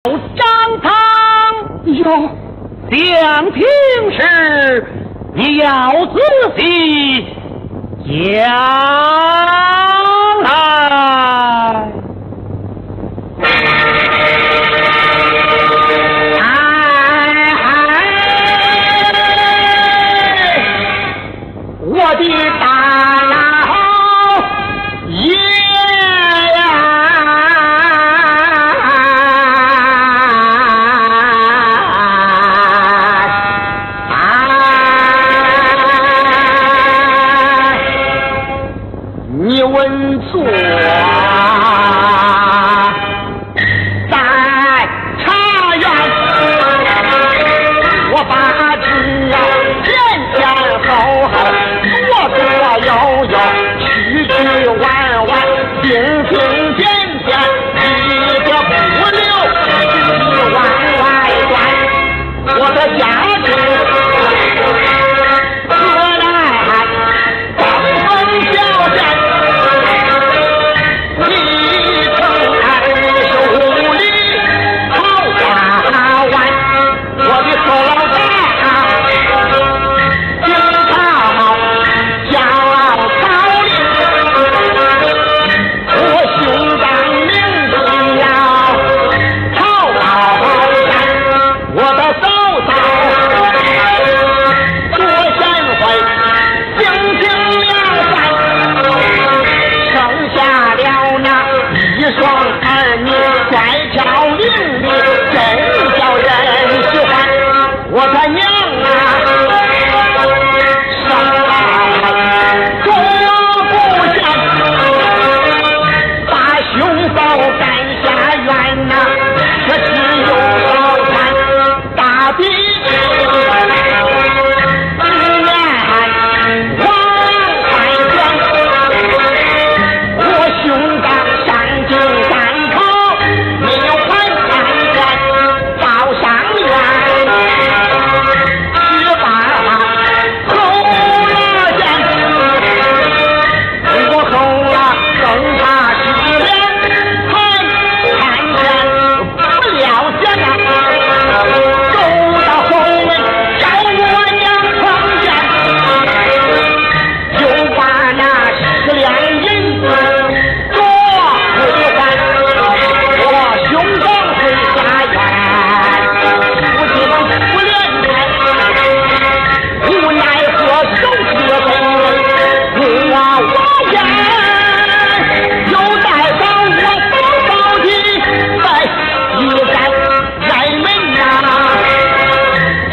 张汤有想听时，你要仔细讲来。我的大老爷呀，你稳坐在茶园，我把知前后后左右右，曲曲弯弯，平平简简，一个不留，一往外钻。我的家庭何来登峰小山，一城25里好大湾。我的臭老大经常骄傲朝令，我兄长名字要曹老山，我的嫂嫂多贤惠，性情良善，生下了那一双儿女，乖巧伶俐，真叫人喜欢。我的娘啊，生来多不贤，把兄嫂赶下院呐，可是有好看大弟弟一年往外转，我兄长上京赶考，没有判官官到上院，去把后了县，我后了更怕失联，看见不了见啊，走到后门找我娘碰见，就把那10两银子多归还，我兄长回下院，夫妻们不连开，无奈何手持本人我言，又带上我嫂嫂的在一杆来门呐，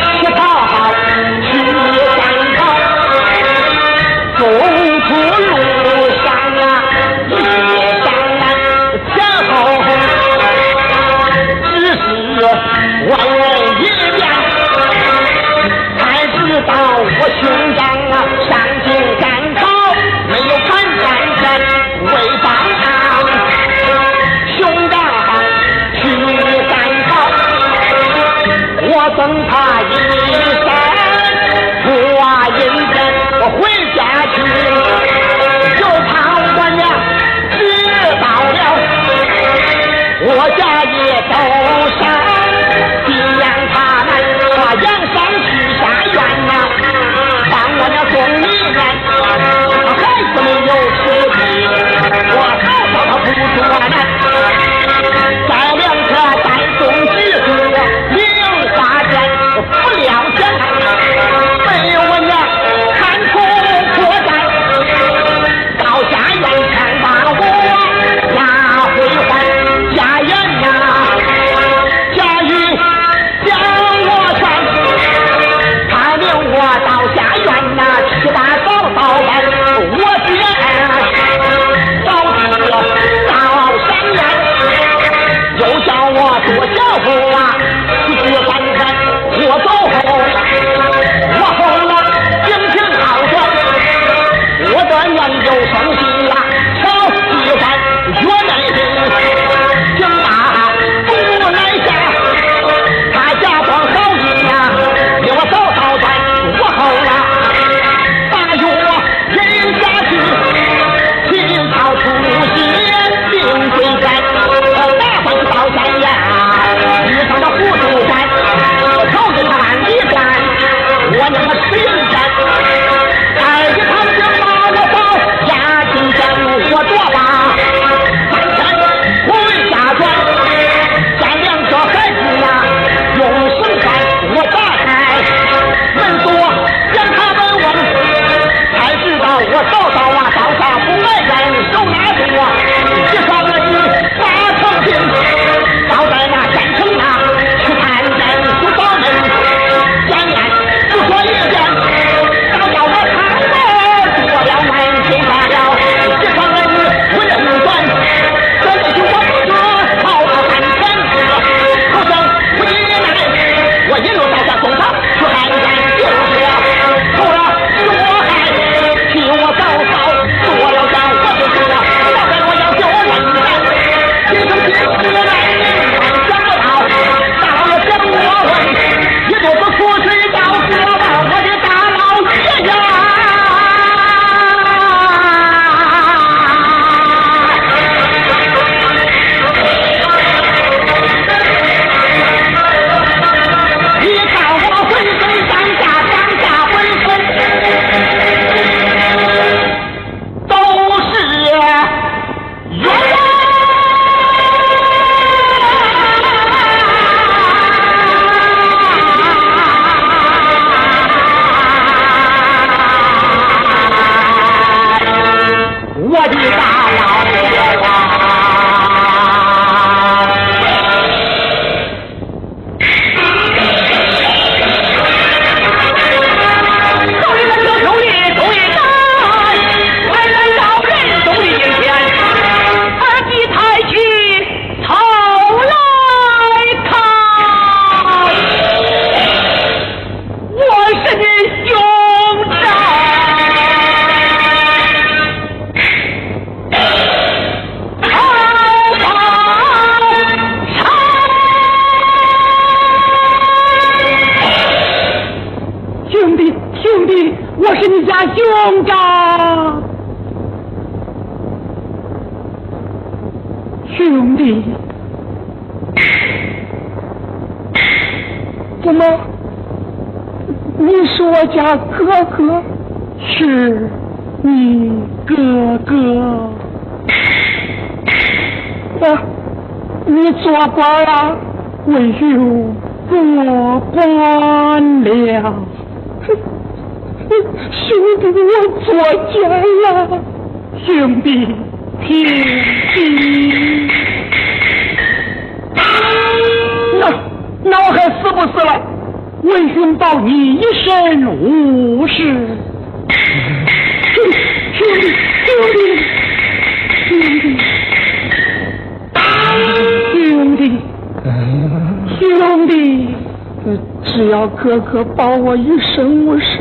乞讨好去赶考，中途路上啊一上来前后只是问问一遍，才知道我兄长啊上京赶考，没有判官权为帮忙，兄长去赶考，我赠他一身花银钱，我回家去，就怕我娘知道了，我家也都上，必让他们扬上去下院呐，帮我娘送礼面，孩子们有吃的，我嫂嫂她不说难，在两车带送几个零花钱，不了钱，被我娘看出破绽，到家院看把我拉回还家园呐，家玉将我劝，他领我到下院呐，去打嫂嫂饭，我爹嫂子到山院，又叫我做小后啊，出去翻看，我走后，我后了心情好转，我的娘就生气呀，瞧一番越内心，竟把不来下，他假装好意呀，给我嫂嫂转，我后了把我忍下去，起草出血并归山，打算到山呀。兄长，兄弟，怎么？你是我家哥哥？是你哥哥。你做官了？为兄做官了。兄弟，我作奸了。兄弟，听听。那我还死不死了？为兄保你一生无事。兄弟，兄弟，只要哥哥保我一生无事，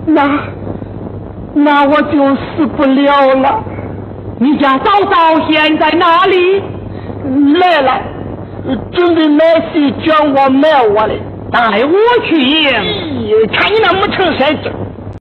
那我就死不了了。你家嫂嫂现在哪里？来了，准备买席卷我卖我的，带我去迎。看你那没成身劲，